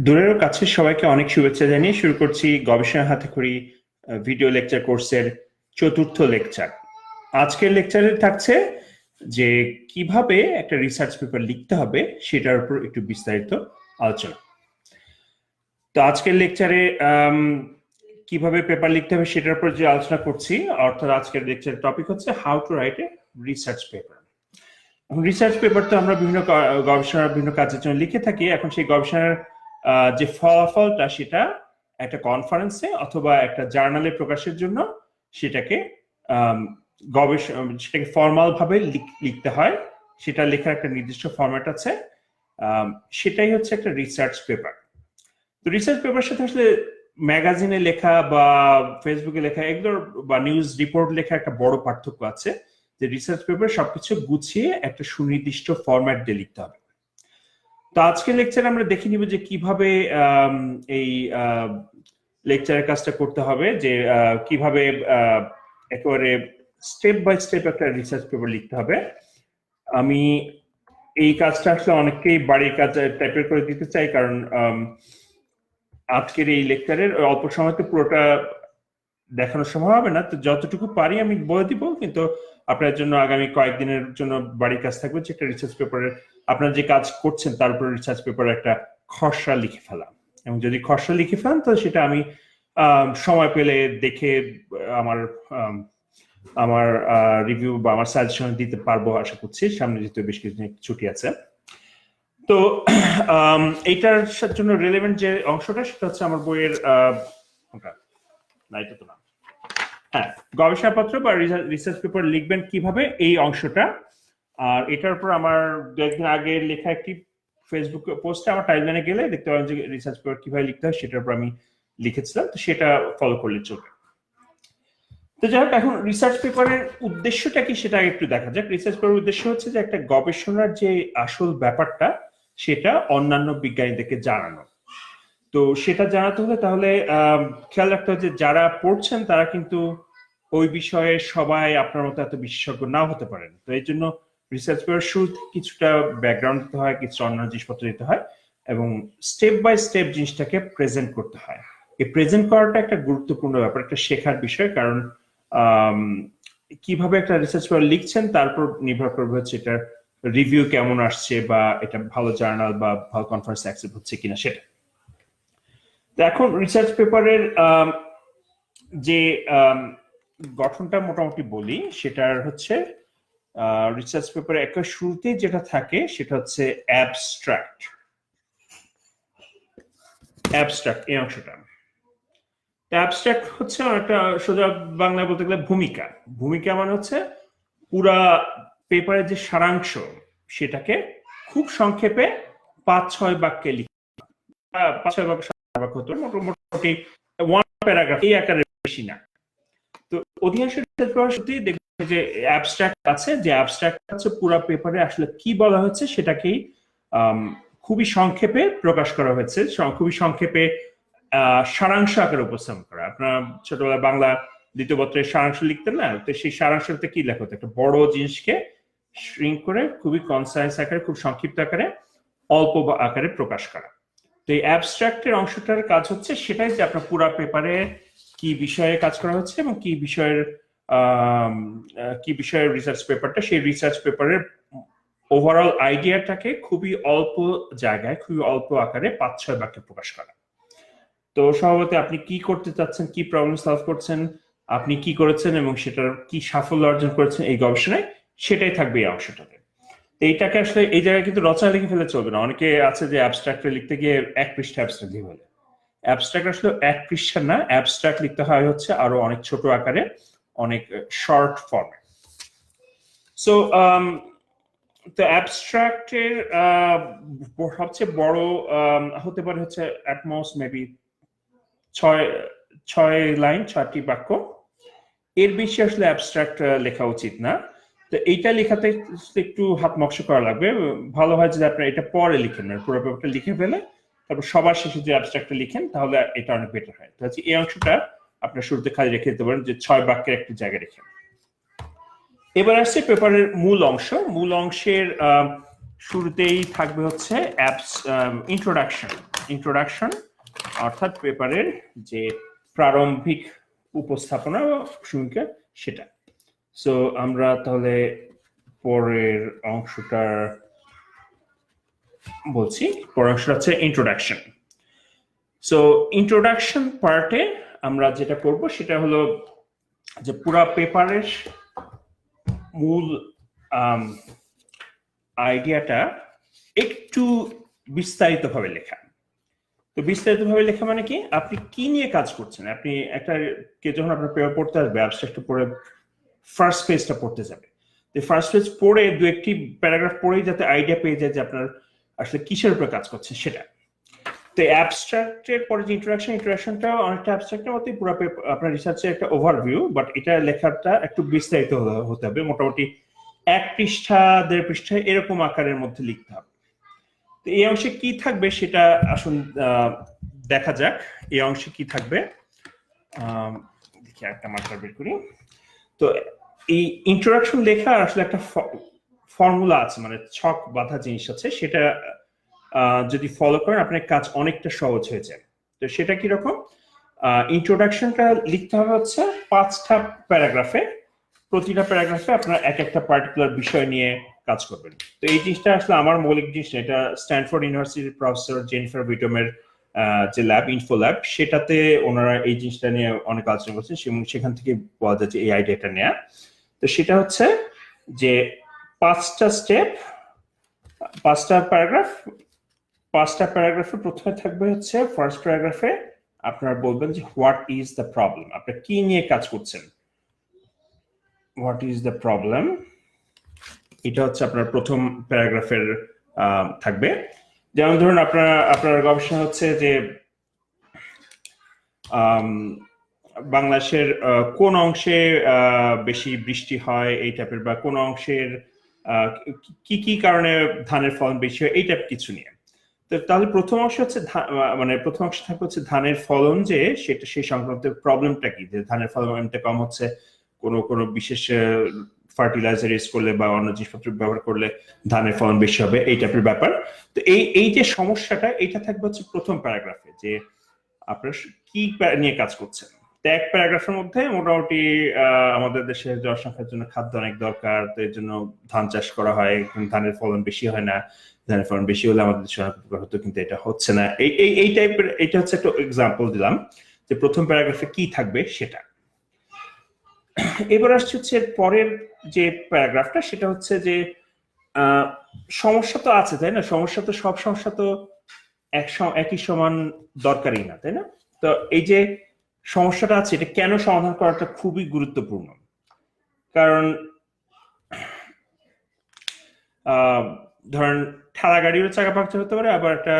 দূরের ও কাছের সবাইকে অনেক শুভেচ্ছা জানিয়ে শুরু করছি গবেষণা হাতেখড়ি ভিডিও লেকচার কোর্সের চতুর্থ লেকচার। আজকের লেকচারে থাকছে যে কিভাবে একটা রিসার্চ পেপার লিখতে হবে সেটার উপর একটু বিস্তারিত আলোচনা। তো আজকের লেকচারে কিভাবে পেপার লিখতে হবে সেটার উপর যে আলোচনা করছি, অর্থাৎ আজকের লেকচারের টপিক হচ্ছে how to write a research paper. Research paper তো আমরা বিভিন্ন গবেষণার বিভিন্ন কাজের জন্য লিখে থাকি। এখন সেই গবেষণার যে ফলাফলটা সেটা একটা কনফারেন্সে অথবা একটা জার্নালে প্রকাশের জন্য সেটাকে সেটাকে ফর্মাল ভাবে লিখতে হয়। সেটা লেখার একটা নির্দিষ্ট ফরম্যাট আছে, সেটাই হচ্ছে একটা রিসার্চ পেপার। তো রিসার্চ পেপার সাথে আসলে ম্যাগাজিনে লেখা বা ফেসবুকে লেখা এগুলোর বা নিউজ রিপোর্ট লেখা একটা বড় পার্থক্য আছে, যে রিসার্চ পেপার সবকিছু গুছিয়ে একটা সুনির্দিষ্ট ফরম্যাট দিয়ে লিখতে হবে। তো আজকের লেকচারে আমরা দেখে নিব যে কিভাবে এই লেকচারের কাজটা করতে হবে, যে কিভাবে একেবারে স্টেপ বাই স্টেপ একটা রিসার্চ পেপার লিখতে হবে। আমি এই কাজটা আসলে অনেককেই বাড়ির কাজ টাইপের করে দিতে চাই, কারণ আজকের এই লেকচারের অল্প সময়তে পুরোটা দেখানো সম্ভব হবে না। তো যতটুকু পারি আমি বলে দিব, কিন্তু আপনার জন্য আগামী কয়েকদিনের জন্য বাড়ির কাজ থাকবে যে একটা রিসার্চ পেপারের আপনার যে কাজ করছেন তার উপরে রিসার্চ পেপারে একটা খসড়া লিখে ফেলা, এবং যদি খসড়া লিখে ফেলেন তো সেটা আমি সময় পেলে দেখে আমার রিভিউ বা আমার সাজেশন দিতে পারবো আশা করছি, সামনে যেহেতু বেশ কিছুদিন ছুটি আছে। তো এইটার জন্য রিলেভেন্ট যে অংশটা সেটা হচ্ছে আমার বইয়ের গবেষণাপত্র বা রিসার্চ পেপার লিখবেন কিভাবে, এই অংশটা। আর এটার উপর আমার দু একদিন আগে লেখা একটি ফেসবুক পোস্টে আমার টাইমলাইনে গেলে দেখতে পাবেন যে রিসার্চ পেপার কিভাবে লিখতে হয় সেটার উপর আমি লিখেছিলাম, তো সেটা ফলো করলে চলবে। তো যাই হোক, এখন রিসার্চ পেপারের উদ্দেশ্যটা কি সেটা একটু দেখা যাক। রিসার্চ পেপারের উদ্দেশ্য হচ্ছে যে একটা গবেষণার যে আসল ব্যাপারটা সেটা অন্যান্য বিজ্ঞানীদেরকে জানানো। তো সেটা জানাতে হলে তাহলে খেয়াল রাখতে হবে যে যারা পড়ছেন তারা কিন্তু ওই বিষয়ে সবাই আপনার মতো এত বিশেষজ্ঞ নাও হতে পারেন। তো এই জন্য রিসার্চ পেপার শুরুতে কিছুটা ব্যাকগ্রাউন্ড দিতে হয়, কিছু অন্যান্য জিনিসপত্র দিতে হয়, এবং স্টেপ বাই স্টেপ জিনিসটাকে প্রেজেন্ট করতে হয়। এই প্রেজেন্ট করাটা একটা গুরুত্বপূর্ণ ব্যাপার, একটা শেখার বিষয়, কারণ কিভাবে একটা রিসার্চ পেপার লিখছেন তারপর নির্ভর করবে হচ্ছে এটার রিভিউ কেমন আসছে, বা এটা ভালো জার্নাল বা ভালো কনফারেন্স অ্যাকসেপ্ট হচ্ছে কিনা সেটা। তো এখন রিসার্চ পেপারের যে গঠনটা মোটামুটি বলি, সেটার হচ্ছে রিসার্চ পেপারে একটা শুরুতেই যেটা থাকে সেটা হচ্ছে অ্যাবস্ট্রাক্ট। এই অংশটা অ্যাবস্ট্রাক্ট হচ্ছে একটা সোজা বাংলায় বলতে গেলে ভূমিকা মানে হচ্ছে পুরা পেপারের যে সারাংশ সেটাকে খুব সংক্ষেপে ৫-৬ বাক্যে লিখা, ৫-৬ বাক্য হতো মোটামুটি ওয়ান প্যারাগ্রাফ, এই আকারের বেশি না। তো অধিকাংশ দেখবে যে অ্যাবস্ট্রাক্ট আছে, যে অ্যাবস্ট্রাক্ট হচ্ছে পুরো পেপারে আসলে কি বলা হচ্ছে সেটাকেই খুবই সংক্ষেপে প্রকাশ করা হয়েছে, খুবই সংক্ষেপে সারাংশ আকারে উপস্থাপন করা। আপনার ছোটবেলায় বাংলা দ্বিতীয় পত্রের সারাংশ লিখতেন না, তো সেই সারাংশতে কি লেখা হতো, একটা বড় জিনিসকে শ্রিঙ্ক করে খুবই কনসাইজ আকারে, খুব সংক্ষিপ্ত আকারে, অল্প আকারে প্রকাশ করা। তো এই অ্যাবস্ট্রাক্টের অংশটার কাজ হচ্ছে সেটাই, যে আপনার পুরো পেপারে কি বিষয়ে কাজ করা হচ্ছে এবং কি বিষয়ের রিসার্চ পেপারটা, সেই রিসার্চ পেপারের ওভারঅল আইডিয়াটাকে খুবই অল্প জায়গায়, খুবই অল্প আকারে ৫-৬ বাক্যে প্রকাশ করা। তো স্বভাবত আপনি কি করতে চাচ্ছেন, কি প্রবলেম সলভ করছেন, আপনি কি করেছেন এবং সেটার কি সাফল্য অর্জন করেছেন এই গবেষণায়, সেটাই থাকবে এই অংশটাতে। এইটাকে আসলে এই জায়গায় কিন্তু রচনা লিখে ফেলে চলবে না। অনেকে আছে যে অ্যাবস্ট্রাক্টে লিখতে গিয়ে ১ পৃষ্ঠা অ্যাবস্ট্রাক্ট লিখে ফেলে। অ্যাবস্ট্রাক্ট আসলে ১ পৃষ্ঠা না, অ্যাবস্ট্রাক্ট লিখতে হয় হচ্ছে আরো অনেক ছোট আকারে, অনেক শর্ট ফর্মে। সো তো অ্যাবস্ট্রাক্টের সবচেয়ে বড় হতে পারে হচ্ছে অ্যাট মোস্ট মেবি ৬ লাইন, ৬টি বাক্য। এর বেশি আসলে অ্যাবস্ট্রাক্ট লেখা উচিত না। তো এইটা লেখাতে একটু হাত নকশা করা লাগবে। ভালো হয় যদি আপনারা এটা পরে লিখেন, পুরো পেপারটা লিখে ফেলে তারপর সবার শেষে যে অ্যাবস্ট্রাক্টটা লিখেন, তাহলে এটা অনেক বেটার হয়। তো এই অংশটা আপনার শুরুতে খালি রেখে দিতে পারেন, যে ৬ বাক্যের একটা জায়গায় রেখে। এবার আসছে পেপারের মূল অংশ। মূল অংশের শুরুতেই থাকবে হচ্ছে ইন্ট্রোডাকশন। ইন্ট্রোডাকশন অর্থাৎ পেপারের যে প্রারম্ভিক উপস্থাপনা বা ভূমিকা সেটা। সো আমরা তাহলে পরের অংশটার বলছি। পরের অংশটা হচ্ছে ইন্ট্রোডাকশন। সো ইন্ট্রোডাকশন পার্টে আমরা যেটা করব সেটা হলো যে পুরা পেপারের মূল আইডিয়াটা একটু বিস্তারিতভাবে লেখা। তো বিস্তারিতভাবে লেখা মানে কি, আপনি কি নিয়ে কাজ করছেন। আপনি একটা যখন আপনার পেপার পড়তে আসবে, অ্যাবস্ট্রাক্টটা পড়ে ফার্স্ট পেজটা পড়তে যাবে, তো ফার্স্ট পেজ পড়ে দু একটি প্যারাগ্রাফ পড়েই যাতে আইডিয়া পেয়ে যায় যে আপনার আসলে কিসের উপরে কাজ করছেন সেটা। তো অ্যাবস্ট্রাক্টের পরে যে ইন্ট্রোডাকশনটা অনেকটা অ্যাবস্ট্রাক্টের মতোই, পুরো আপনার রিসার্চের একটা ওভারভিউ, বাট এটা লেখাটা একটু বিস্তারিত হতে হবে। মোটামুটি 1 পৃষ্ঠা 1.5 পৃষ্ঠা এরকম আকারের মধ্যে লিখতে হবে। তো এই অংশে কি থাকবে সেটা আসুন দেখা যাক। এই অংশে কি থাকবে দেখি, একটা মার্কার বের করি। তো এই ইন্ট্রোডাকশন লেখা আসলে একটা ফর্মুলা আছে, মানে ছক বাঁধা জিনিস আছে, সেটা যদি ফলো করেন আপনার কাজ অনেকটা সহজ হয়ে যায়। তো সেটা কিরকম, ইন্ট্রোডাকশনটা লিখতে হবে হচ্ছে 5টা প্যারাগ্রাফে। প্রতিটা প্যারাগ্রাফে আপনার একটা পার্টিকুলার বিষয় নিয়ে কাজ করবেন। তো এই জিনিসটা আসলে আমার মৌলিক জিনিস, এটা স্ট্যানফোর্ড ইউনিভার্সিটির প্রফেসর জেনিফার বিটমের যে ল্যাব, ইনফো ল্যাব, সেটাতে ওনারা এই জিনিসটা নিয়ে অনেক আলোচনা করছেন, সেখান থেকে পাওয়া যাচ্ছে এই আইডিয়াটা নেয়া। তো সেটা হচ্ছে যে 5টা স্টেপ, 5টা প্যারাগ্রাফ। 5টা প্যারাগ্রাফে প্রথমে থাকবে হচ্ছে ফার্স্ট প্যারাগ্রাফে আপনারা বলবেন যে হোয়াট ইজ দ্য প্রবলেম, আপনি কি নিয়ে কাজ করছেন, হোয়াট ইজ দ্য প্রবলেম, এটা হচ্ছে আপনার প্রথম প্যারাগ্রাফের থাকবে। যেমন ধরুন আপনার গবেষণা হচ্ছে যে বাংলাদেশের কোন অংশে বেশি বৃষ্টি হয় এই টাইপের, বা কোন অংশের কি কি কারণে ধানের ফলন বেশি হয়, এই টাইপ কিছু নিয়ে। তো তাহলে প্রথম অংশ হচ্ছে মানে প্রথম অংশ থাকবে হচ্ছে ধানের ফলন, যে সেটা সেই সংক্রান্ত প্রবলেমটা কি, যে ধানের ফলনটা কম হচ্ছে, কোনো বিশেষ ফার্টিলাইজার ইউজ করলে বা অন্য জিনিসপত্র ব্যবহার করলে ধানের ফলন বেশি হবে, এই টাইপের ব্যাপার। তো এই যে সমস্যাটা, এটা থাকবে হচ্ছে প্রথম প্যারাগ্রাফে, যে আপনার কি নিয়ে কাজ করছেন। তো এক প্যারাগ্রাফের মধ্যে মোটামুটি আমাদের দেশের জনসংখ্যার জন্য খাদ্য অনেক দরকার, তো এর জন্য ধান চাষ করা হয়, ধানের ফলন বেশি হয় না, ধানের ফলন বেশি হলে আমাদের দেশে অনেক উপকার হতো, কিন্তু এটা হচ্ছে না, এই টাইপের। এটা হচ্ছে একটা এক্সাম্পল দিলাম যে প্রথম প্যারাগ্রাফে কি থাকবে সেটা। এবার আসছে হচ্ছে পরের যে প্যারাগ্রাফটা, সেটা হচ্ছে যে সমস্যা তো আছে, তাই না, সমস্যা তো সব সমস্যা তো একই সমান দরকারই না, তাই না। তো এই যে সমস্যাটা আছে, এটা কেন সমাধান করাটা খুবই গুরুত্বপূর্ণ। কারণ ধরেন ঠেলা গাড়িরও চাকা পাংচার হতে পারে, আবার একটা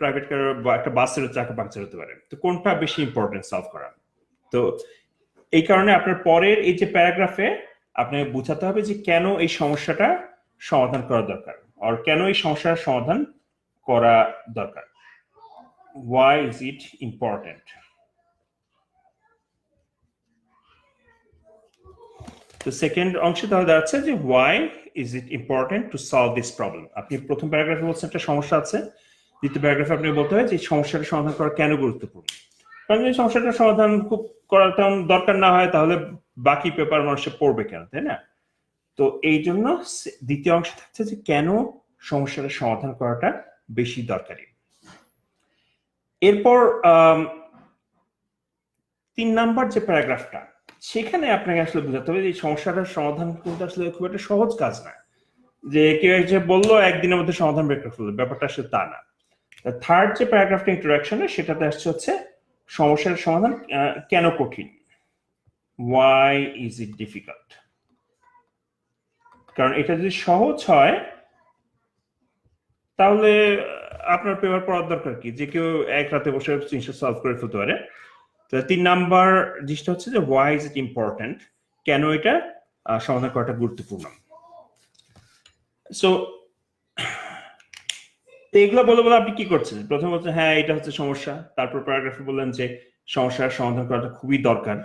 প্রাইভেট কার বা একটা বাসেরও চাকা পাংচার হতে পারে। তো কোনটা বেশি ইম্পর্টেন্ট সলভ করা। তো এই কারণে আপনার পরের এই যে প্যারাগ্রাফে আপনাকে বোঝাতে হবে যে কেন এই সমস্যাটা সমাধান করা দরকার, আর কেন এই সমস্যার সমাধান করা দরকার, why is it important। তো সেকেন্ড অংশে তাহলে দাঁড়াচ্ছে যে why is it important to solve this problem। আপনি প্রথম প্যারাগ্রাফে বলছেন একটা সমস্যা আছে, দ্বিতীয় প্যারাগ্রাফে আপনি বলতে হয় যে সমস্যাটা সমাধান করা কেন গুরুত্বপূর্ণ। কারণ যদি সমস্যাটার সমাধান খুব করার তেমন দরকার না হয়, তাহলে বাকি পেপার মানুষে পড়বে কেন, তাই না। তো এই জন্য দ্বিতীয় অংশ থাকছে যে কেন সমস্যাটা সমাধান করাটা বেশি দরকারি। এরপর 3 নাম্বার যে প্যারাগ্রাফটা, সেখানে আপনাকে আসলে বোঝাতে হবে যে সমস্যাটার সমাধান কিন্তু আসলে খুব একটা সহজ কাজ না, যে কেউ যে বললো একদিনের মধ্যে সমাধান বের করে ফেলবে, ব্যাপারটা আসলে তা না। থার্ড যে প্যারাগ্রাফটা ইন্ট্রোডাকশনে, সেটাতে আসছে হচ্ছে সমস্যার সমাধান কেন কঠিন, why is it difficult। কারণ এটা যদি সহজ হয় তাহলে আপনার পেপার পড়ার দরকার কি, যে কেউ এক রাতে বসে জিনিসটা সলভ করে ফেলতে পারে। তো 3 নাম্বার জিনিসটা হচ্ছে যে why is it important, কেন এটা সমাধান করাটা গুরুত্বপূর্ণ। সো এগুলো বলে আপনি কি করছেন, প্রথমে বলছেন হ্যাঁ এটা হচ্ছে সমস্যা, তারপর প্যারাগ্রাফে বললেন যে সমস্যার সমাধান করাটা খুবই দরকার,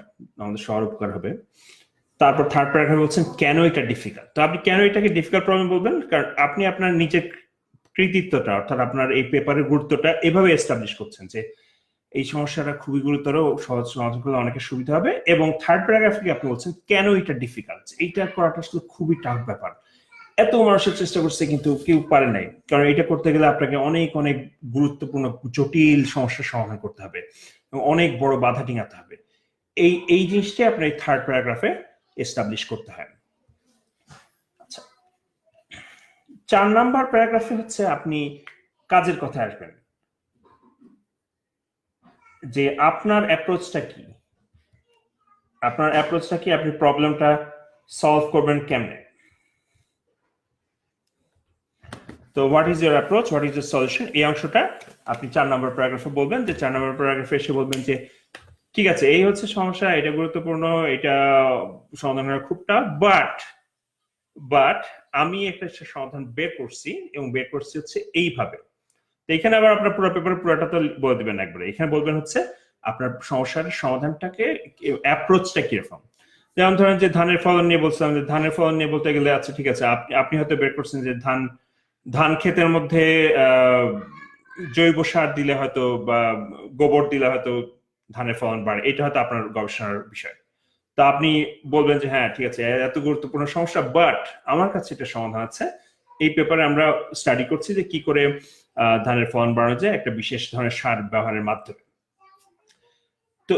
আমাদের সবার উপকার হবে। তারপর থার্ড প্যারাগ্রাফে বলছেন কেন এটা ডিফিকাল্ট। তো আপনি কেন এটাকে ডিফিকাল্ট প্রবলেম বলবেন, কারণ আপনি আপনার নিজের কৃতিত্বটা অর্থাৎ আপনার এই পেপারের গুরুত্বটা এভাবে এস্টাবলিশ করছেন যে এই সমস্যাটা খুবই গুরুতর, সহজ সমাধান করলে অনেকের সুবিধা হবে। এবং থার্ড প্যারাগ্রাফে আপনি বলছেন কেন এটা ডিফিকাল্ট, এইটা করাটা আসলে খুবই টাফ ব্যাপার, এত মানুষের চেষ্টা করছে কিন্তু কেউ পারে নাই, কারণ এটা করতে গেলে আপনাকে অনেক অনেক গুরুত্বপূর্ণ জটিল সমস্যার সমাধান করতে হবে এবং অনেক বড় বাধা ডিঙাতে হবে। এই জিনিসটাই আপনার এই থার্ড প্যারাগ্রাফে এস্টাবলিশ করতে হয়। আচ্ছা, 4 নাম্বার প্যারাগ্রাফে হচ্ছে আপনি কাজের কথায় আসবেন, যে আপনার অ্যাপ্রোচটা কি, আপনি প্রবলেমটা সলভ করবেন কেমনে। তো what is your approach, what is your solution, এই অংশটা আপনি 4 নম্বর প্যারাগ্রাফে বলবেন। যে 4 নম্বর প্যারাগ্রাফে এসে বলবেন যে ঠিক আছে, এই হচ্ছে সমস্যা, এটা গুরুত্বপূর্ণ, এটা সমাধান করা খুব টাফ, বাট আমি একটা সমাধান বের করছি এবং বের করছি হচ্ছে এইভাবে। তো এখানে আবার আপনার পুরো পেপারে পুরোটা তো বলে দিবেন একবারে, এখানে বলবেন হচ্ছে আপনার সমস্যার সমাধানটাকে অ্যাপ্রোচটা কিরকম। যেমন ধরেন যে ধানের ফলন নিয়ে বলছিলাম, যে ধানের ফলন নিয়ে বলতে গেলে আচ্ছা ঠিক আছে, আপনি হয়তো বের করছেন যে ধান ক্ষেতের মধ্যে জৈব সার দিলে হয়তো বা গোবর দিলে হয়তো ধানের ফলন বাড়ে, এটা হয়তো আপনার গবেষণার বিষয়। তা আপনি বলবেন যে হ্যাঁ ঠিক আছে, এত গুরুত্বপূর্ণ সমস্যা, বাট আমার কাছে এটা সমাধান আছে। এই পেপারে আমরা স্টাডি করছি যে কি করে ধানের ফলন বাড়ানো যায় একটা বিশেষ ধরনের সার ব্যবহারের মাধ্যমে। তো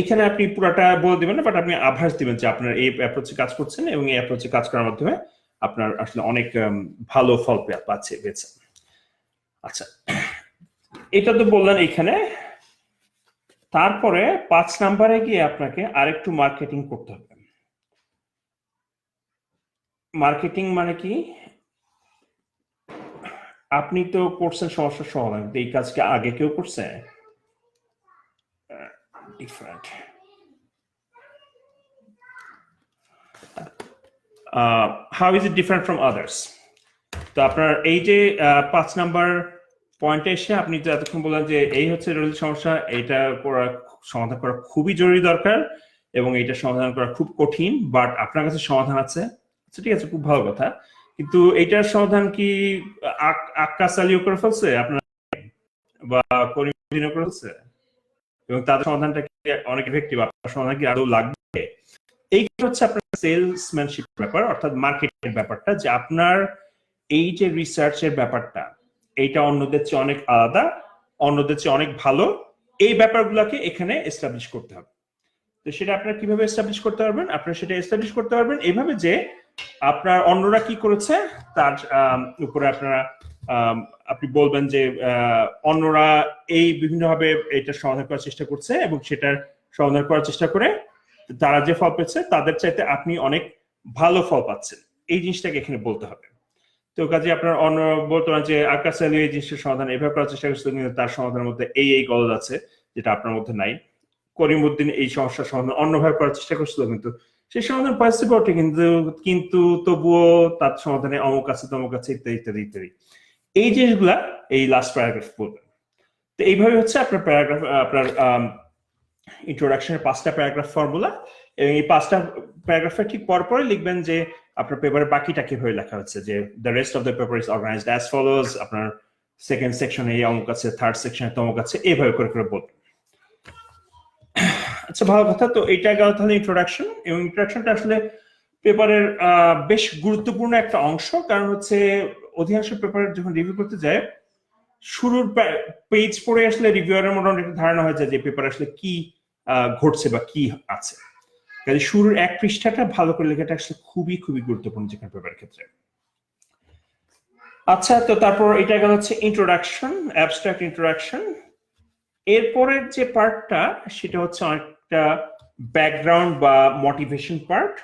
এখানে আপনি পুরাটা বলে দিবেন না, বাট আপনি আভাস দিবেন যে আপনার এই অ্যাপ্রোচে কাজ করছেন এবং এই অ্যাপ্রোচে কাজ করার মাধ্যমে আপনার আসলে অনেক ভালো ফল পেয়েছে। আচ্ছা, এটা তো বললেন এখানে। তারপরে 5 নাম্বারে গিয়ে আপনাকে আরেকটু মার্কেটিং করতে হবে। মার্কেটিং মানে কি, আপনি তো করছেন সমস্যার সমাধান, এই কাজকে আগে কেউ করছে different, how is it different from others. তো আপনার এই যে 5 নাম্বার পয়েন্টে এসে আপনি যে এতক্ষণ বললেন যে এই হচ্ছে জরুরি সমস্যা, এটা সমাধান করা খুবই জরুরি দরকার এবং এটা সমাধান করা খুব কঠিন, বাট আপনার কাছে সমাধান আছে, আচ্ছা ঠিক আছে, খুব ভালো কথা। কিন্তু এইটার সমাধান কি আক্কাস আলীও করে ফেলছে আপনার বা করিম করে ফেলছে, এবং তাদের সমাধানটা কি অনেক ইফেক্টিভ, আপনার সমাধান কি আদৌ লাগবে? এই হচ্ছে আপনার সেলসম্যানশিপ ব্যাপার, অর্থাৎ মার্কেটিং ব্যাপারটা, যে আপনার এই যে রিসার্চের ব্যাপারটা, এইটা অন্যদের চেয়ে অনেক আলাদা, অন্যদের চেয়ে অনেক ভালো, এই ব্যাপারগুলোকে এখানে এস্টাবলিশ করতে হবে। তো সেটা আপনারা কিভাবে এস্টাবলিশ করতে পারবেন? আপনারা সেটা এস্টাবলিশ করতে পারবেন এইভাবে যে আপনার অন্যরা কি করেছে তার উপরে আপনি বলবেন যে অন্যরা এই বিভিন্নভাবে এটা সমাধান করার চেষ্টা করছে এবং সেটার সমাধান করার চেষ্টা করে তারা যে ফল পেয়েছে তাদের চাইতে আপনি অনেক ভালো ফল পাচ্ছেন, এই জিনিসটাকে এখানে বলতে হবে। তো কাজে আপনার অন্য বলতে পারেন যে আকাশ আলী এই জিনিসের সমাধান এভাবে করার চেষ্টা করছে, কিন্তু তার সমাধানের মধ্যে এই গলদ আছে যেটা আপনার মধ্যে নাই। করিমউদ্দিন এই সমস্যার সমাধান অন্যভাবে করার চেষ্টা করছিল, কিন্তু সেই সমাধান পাইছে বটে, কিন্তু তবুও তার সমাধানে অমুক আছে তমুক আছে ইত্যাদি ইত্যাদি ইত্যাদি, এই জিনিসগুলা এই লাস্ট প্যারাগ্রাফ বলবেন। তো এইভাবে হচ্ছে আপনার প্যারাগ্রাফ, আপনার ইন্ট্রোডাকশনের 5টা প্যারাগ্রাফ ফর্মুলা, এবং এই 5টা প্যারাগ্রাফের ঠিক পরপরই লিখবেন যে আপনার পেপারের বাকিটা কিভাবে লেখা হচ্ছে, যে the rest of the paper is organised as follows, আপনার সেকেন্ড সেকশনে এই অমুক আছে, থার্ড সেকশনে তমুক আছে, এইভাবে করে করে বলবেন। আচ্ছা, ভালো কথা। তো এইটা গেল তাহলে ইন্ট্রোডাকশন, এবং ইন্ট্রোডাকশনটা আসলে পেপারের বেশ গুরুত্বপূর্ণ একটা অংশ, কারণ হচ্ছে অধিকাংশ পেপার যখন রিভিউ করতে যায় শুরুর পেজ পড়ে আসলে রিভিউয়ারের মোটামুটি একটা ধারণা হয়ে যায় যে পেপার আসলে কি ঘটছে বা কি আছে, কাজে শুরুর 1 পৃষ্ঠাটা ভালো করে লেখাটা আসলে খুবই খুবই গুরুত্বপূর্ণ যে কোনো পেপারের ক্ষেত্রে। আচ্ছা, তো তারপর এটা গেল হচ্ছে ইন্ট্রোডাকশন, অ্যাবস্ট্রাক্ট ইন্ট্রোডাকশন। এরপরের যে পার্টটা সেটা হচ্ছে অনেকটা ব্যাকগ্রাউন্ড বা মোটিভেশন পার্ট,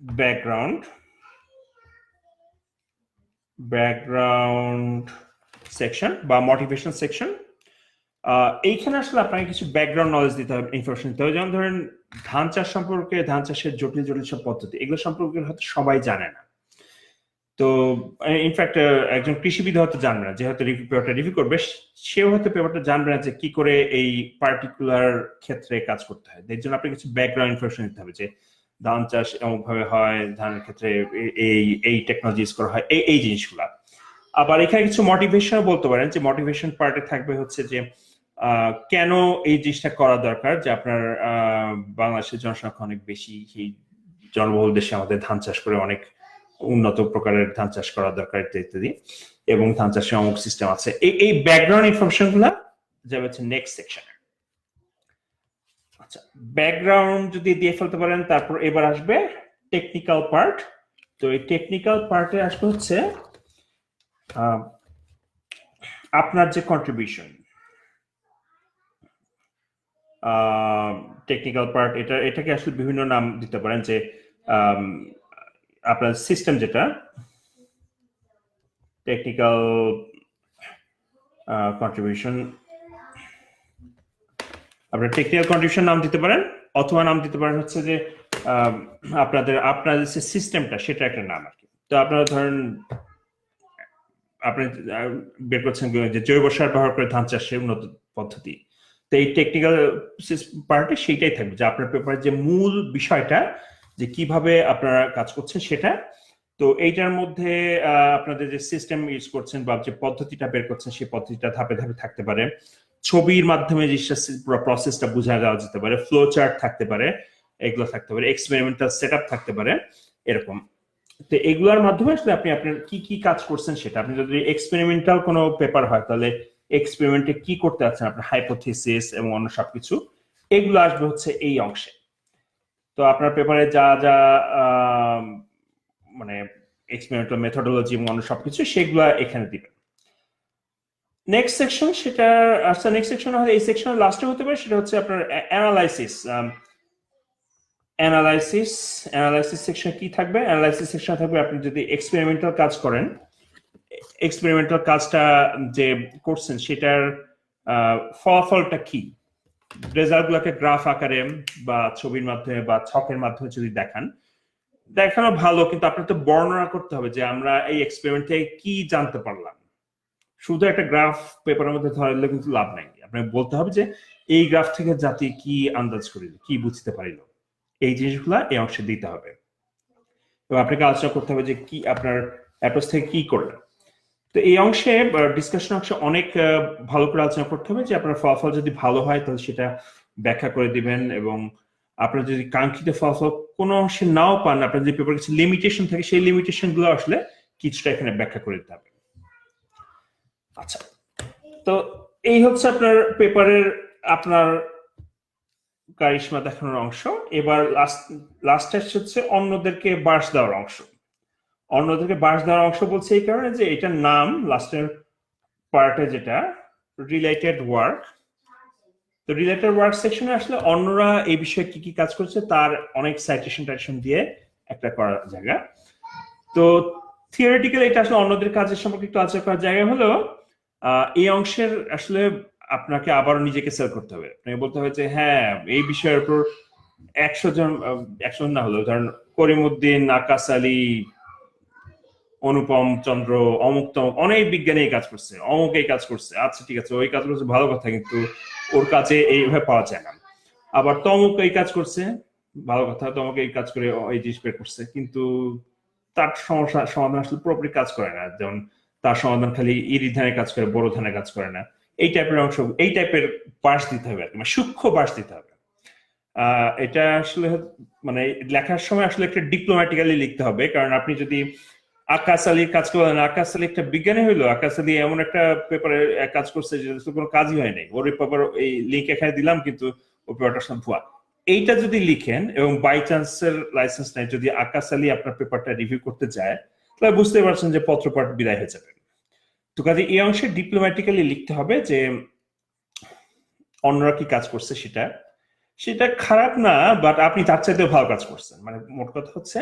ব্যাকগ্রাউন্ড সেকশন বা মোটিভেশন সেকশন। এইখানে আসলে আপনাকে কিছু ব্যাকগ্রাউন্ড নলেজ দিতে হবে, ইনফরমেশন দিতে হবে। যেমন ধরেন ধান চাষ সম্পর্কে, ধান চাষের জটিল জটিল সব পদ্ধতি, এগুলো সম্পর্কে হয়তো সবাই জানে না। তো ইনফ্যাক্ট একজন কৃষিবিদ হয়তো জানবে না, যে হয়তো পেপারটা রিভিউ করবে সেও হয়তো পেপারটা জানবে না যে কি করে এই পার্টিকুলার ক্ষেত্রে কাজ করতে হয়। এর জন্য আপনাকে কিছু ব্যাকগ্রাউন্ড ইনফরমেশন দিতে হবে, যে ধান চাষ এমন ভাবে হয়, ধানের ক্ষেত্রে এই এই টেকনোলজি ইউজ করা হয়, এই জিনিসগুলা। আবার এখানে কিছু মোটিভেশন বলতে পারেন, যে মোটিভেশন পার্টে থাকবে হচ্ছে যে কেন এই জিনিসটা করা দরকার, যে আপনার বাংলাদেশের জনসংখ্যা অনেক বেশি, সেই জনবহুল দেশে আমাদের ধান চাষ করে অনেক উন্নত প্রকারের ধান চাষ করা দরকার ইত্যাদি, এবং ধান চাষের অমুক সিস্টেম আছে। এই ব্যাকগ্রাউন্ড ইনফরমেশন গুলা যাবে হচ্ছে নেক্সট সেকশনে। আচ্ছা, ব্যাকগ্রাউন্ড যদি দিয়ে ফেলতে পারেন, তারপর এবার আসবে টেকনিক্যাল পার্ট। তো এই টেকনিক্যাল পার্টে আসবে হচ্ছে আপনার যে কন্ট্রিবিউশন, টেকনিক্যাল পার্ট, এটাকে আসলে বিভিন্ন নাম দিতে পারেন, যে আপনার সিস্টেম যেটা টেকনিক্যাল কন্ট্রিবিউশন, আপনার টেকনিক্যাল কন্ট্রিবিউশন নাম দিতে পারেন, অথবা নাম দিতে পারেন হচ্ছে যে আপনাদের যে সিস্টেমটা সেটা একটা নাম আর কি। তো আপনারা ধরেন আপনি বের করছেন যে জৈব সার ব্যবহার করে ধান চাষের উন্নত পদ্ধতি, তো এই টেকনিক্যাল পার্টে সেইটাই থাকবে, যে আপনার পেপারের যে মূল বিষয়টা, যে কিভাবে আপনারা কাজ করছেন সেটা। তো এইটার মধ্যে আপনাদের যে সিস্টেম ইউজ করছেন বা যে পদ্ধতিটা বের করছেন, সেই পদ্ধতিটা ধাপে ধাপে থাকতে পারে, ছবির মাধ্যমে যে প্রসেসটা বোঝা দেওয়া যেতে পারে, ফ্লো চার্ট থাকতে পারে, এগুলো থাকতে পারে, এক্সপেরিমেন্টাল সেটআপ থাকতে পারে, এরকম। তো এগুলোর মাধ্যমে আসলে আপনি আপনার কি কি কাজ করছেন সেটা, আপনি যদি এক্সপেরিমেন্টাল কোনো পেপার হয়, তাহলে এক্সপেরিমেন্টে কি করতে আছেন, আপনার হাইপোথিসিস এবং অন্য সবকিছু, এগুলো আসবে হচ্ছে এই অংশে। তো আপনার পেপারে যা যা মানে এক্সপেরিমেন্টাল মেথডোলজি এবং অন্য সবকিছু, সেগুলো এখানে দিবেন। নেক্সট সেকশন, সেটা আচ্ছা নেক্সট সেকশন হয় এই সেকশনের লাস্টে হতে পারে, সেটা হচ্ছে আপনার অ্যানালাইসিস। অ্যানালাইসিস সেকশন কি থাকবে? অ্যানালাইসিস সেকশন থাকবে আপনি যদি এক্সপেরিমেন্টাল কাজ করেন, এক্সপেরিমেন্টাল কাজটা যে করছেন সেটার ফলাফলটা কি, রেজাল্ট গুলোকে গ্রাফ আকারে বা ছবির মাধ্যমে বা ছকের মাধ্যমে যদি দেখানো ভালো, কিন্তু আপনার তো বর্ণনা করতে হবে যে আমরা এই এক্সপেরিমেন্ট থেকে কি জানতে পারলাম। শুধু একটা গ্রাফ পেপারের মধ্যে ধরাইলে কিন্তু লাভ নাই, আপনাকে বলতে হবে যে এই গ্রাফ থেকে জাতি কি আন্দাজ করিল, কি বুঝতে পারিল, এই জিনিসগুলা এই অংশে দিতে হবে। এবং আপনাকে আলোচনা করতে হবে যে কি আপনার অ্যাপ্রোচ থেকে কি করলেন। তো এই অংশে ডিসকাশন অংশে অনেক ভালো করে আলোচনা করতে হবে, যে আপনার ফলাফল যদি ভালো হয় তাহলে সেটা ব্যাখ্যা করে দিবেন, এবং আপনার যদি কাঙ্ক্ষিত ফলাফল কোনো অংশে নাও পান, আপনার যে পেপার কিছু লিমিটেশন থাকে, সেই লিমিটেশন গুলো আসলে কিছুটা এখানে ব্যাখ্যা করে দিতে হবে। আচ্ছা, তো এই হচ্ছে আপনার পেপারের আপনার কারিশমা দেখানোর অংশ। এবার লাস্ট হচ্ছে অন্যদেরকে বাস দেওয়ার অংশ। অন্যদেরকে বাস দেওয়ার অংশ বলছে এই কারণে যে এটার নাম লাস্টের পার্টে যেটা রিলেটেড ওয়ার্ক। তো রিলেটেড ওয়ার্ক সেকশনে আসলে অন্যরা এই বিষয়ে কি কি কাজ করছে তার অনেক সাইটেশন দিয়ে একটা করার জায়গা। তো থিওরিটিক্যালি এটা আসলে অন্যদের কাজের সম্পর্কে একটু আলোচনা করার জায়গা হলো এই অংশের আসলে আপনাকে আবারও নিজেকে সেল করতে হবে। আপনাকে বলতে হবে যে হ্যাঁ, এই বিষয়ের উপর 100 জন না হলেও ধরেন করিমউদ্দিন, আকাশ আলী, অনুপম চন্দ্র, অমুক তমুক অনেক বিজ্ঞানী কাজ করছে, অমুক এই কাজ করছে, আচ্ছা ঠিক আছে, ওই কাজ করছে ভালো কথা, কিন্তু ওর কাজে এইভাবে পাওয়া যায় না। আবার তমুক এই কাজ করছে, ভালো কথা, তমুক এই কাজ করে এই জিনিস বের করছে, কিন্তু তার সমস্যা সমাধান আসলে পুরোপুরি কাজ করে না। যেমন তার সমাধান খালি ইরি ধানের কাজ করে, বড় ধানের কাজ করে না। এই টাইপের অংশ, এই টাইপের পার্স দিতে হবে আর কি, মানে সূক্ষ্ম পার্স দিতে হবে। এটা আসলে মানে লেখার সময় আসলে একটা ডিপ্লোম্যাটিক্যালি লিখতে হবে, কারণ আপনি যদি আকাশ আলীর কাজ করেন, আকাশ আলী একটা বিজ্ঞানী হইলো, আকাশ আলী এমন একটা পেপারে কাজ করছে যেটা কোনো কাজই হয় নাই, ওর পেপার এই লিঙ্ক এখানে দিলাম কিন্তু ওই পেপারটা সব ভুয়া, এইটা যদি লিখেন এবং বাই চান্সের লাইসেন্স নাই, যদি আকাশ আলী আপনার পেপারটা রিভিউ করতে যায়, তাহলে বুঝতে পারছেন যে পত্রপাঠ বিদায় হয়ে যাবে। তো কাজে এই অংশে ডিপ্লোম্যাটিক্যালি লিখতে হবে যে অন্যরা কি কাজ করছে সেটা খারাপ না, বাট আপনি তার চাইতেও ভালো কাজ করছেন। মানে মোট কথা হচ্ছে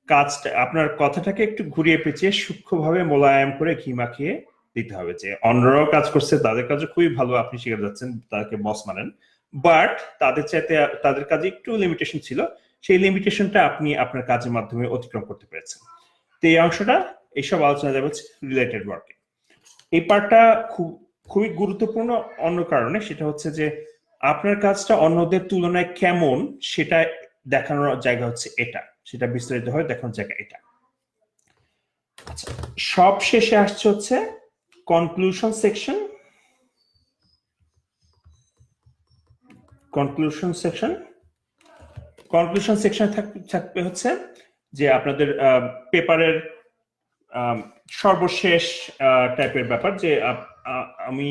কাজটা, আপনার কথাটাকে একটু ঘুরিয়ে পেঁচিয়ে সূক্ষ্মভাবে মোলায়েম করে ঘি মাখিয়ে দিতে হবে, যে অন্যরাও কাজ করছে, তাদের কাজে খুবই ভালো, আপনি শিখে যাচ্ছেন, তাদেরকে বস মানেন, বাট তাদের চাইতে তাদের কাজে একটু লিমিটেশন ছিল, সেই লিমিটেশনটা আপনি আপনার কাজের মাধ্যমে অতিক্রম করতে পেরেছেন। তো এই অংশটা, এইসব আলোচনা যাবে রিলেটেড ওয়ার্কে। এই পার্টটা খুবই গুরুত্বপূর্ণ অন্য কারণে, সেটা হচ্ছে যে আপনার কাজটা অন্যদের তুলনায় কেমন সেটা দেখানোর জায়গা হচ্ছে এটা, সেটা বিস্তারিত হয় দেখানোর জায়গা এটা। আচ্ছা, সব শেষে আসছে হচ্ছে কনক্লুশন সেকশন। কনক্লুশন সেকশন থাকবে হচ্ছে যে আপনাদের পেপারের সর্বশেষ টাইপের ব্যাপার, যে আপনি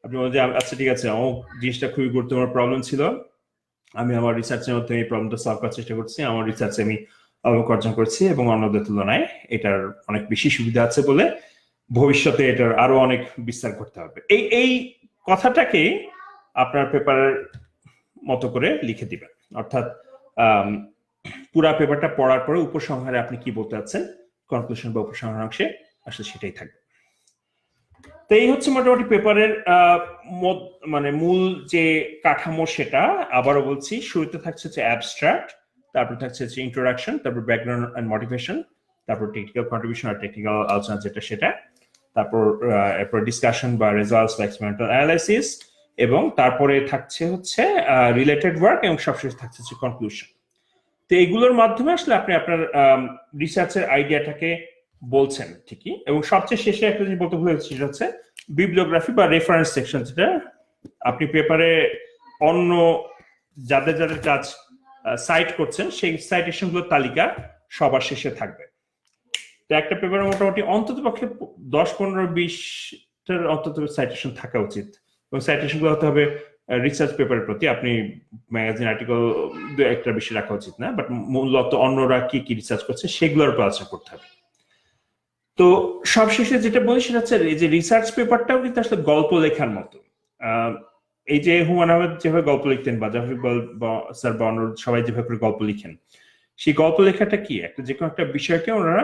বলেন যে আচ্ছা ঠিক আছে, আমার জিনিসটা খুবই গুরুত্বপূর্ণ প্রবলেম ছিল, আমি আমার রিসার্চের মধ্যে এই প্রবলেমটা সলভ করার চেষ্টা করছি, আমার রিসার্চে আমি অবকাশ অর্জন করছি এবং অন্যদের তুলনায় এটার অনেক বেশি সুবিধা আছে বলে ভবিষ্যতে এটার আরো অনেক বিস্তার করতে হবে। এই কথাটাকে আপনার পেপারের মতো করে লিখে দিবেন, অর্থাৎ পুরা পেপারটা পড়ার পরে উপসংহারে আপনি কি বলতে চাচ্ছেন, কনক্লুশন বা উপসংহার অংশে আসলে সেটাই থাকবে। তো এই হচ্ছে মোটামুটি পেপারের মানে মূল যে কাঠামো। সেটা আবারও বলছি, শুরুতে থাকছে হচ্ছে অ্যাবস্ট্রাক্ট, তারপর থাকছে হচ্ছে ইন্ট্রোডাকশন, তারপর ব্যাকগ্রাউন্ড এন্ড মোটিভেশন, তারপর টেকনিক্যাল কন্ট্রিবিউশন আর টেকনিক্যাল আলোচনা যেটা সেটা, তারপর ডিসকাশন বা রেজাল্টস বা এক্সপেরিমেন্টাল অ্যানালাইসিস, এবং তারপরে থাকছে হচ্ছে রিলেটেড ওয়ার্ক, এবং সবশেষে থাকছে হচ্ছে কনক্লুশন। তো এগুলোর মাধ্যমে আসলে আপনি আপনার রিসার্চের আইডিয়াটাকে বলছেন ঠিকই, এবং সবচেয়ে শেষে একটা জিনিস বলতে ভুলে গেছি, সেটা হচ্ছে বিবলিওগ্রাফি বা রেফারেন্স সেকশন, যেটা আপনি পেপারে অন্য যাদের যাদের কাজ সাইট করছেন সেই সাইটেশন গুলোর তালিকা সবার শেষে থাকবে। তো একটা পেপারে মোটামুটি অন্তত পক্ষে 10-15-20টার অন্তত সাইটেশন থাকা উচিত, এবং সাইটেশন গুলো হতে হবে রিসার্চ পেপারের প্রতি। আপনি ম্যাগাজিন আর্টিকেল দু একটা বেশি রাখা উচিত না, বাট মূলত অন্যরা কি কি রিসার্চ করছে সেগুলোর উপর আলোচনা করতে হবে। তো সবশেষে যেটা বলি সেটা হচ্ছে এই যে রিসার্চ পেপারটাও কিন্তু আসলে গল্প লেখার মতো। এই যে হুমায়ুন আহমেদ যেভাবে গল্প লিখতেন বা জাফর ইকবাল বা স্যার বা সবাই যেভাবে করে গল্প লিখেন, সেই গল্প লেখাটা কি একটা যে কোনো একটা বিষয়কে ওনারা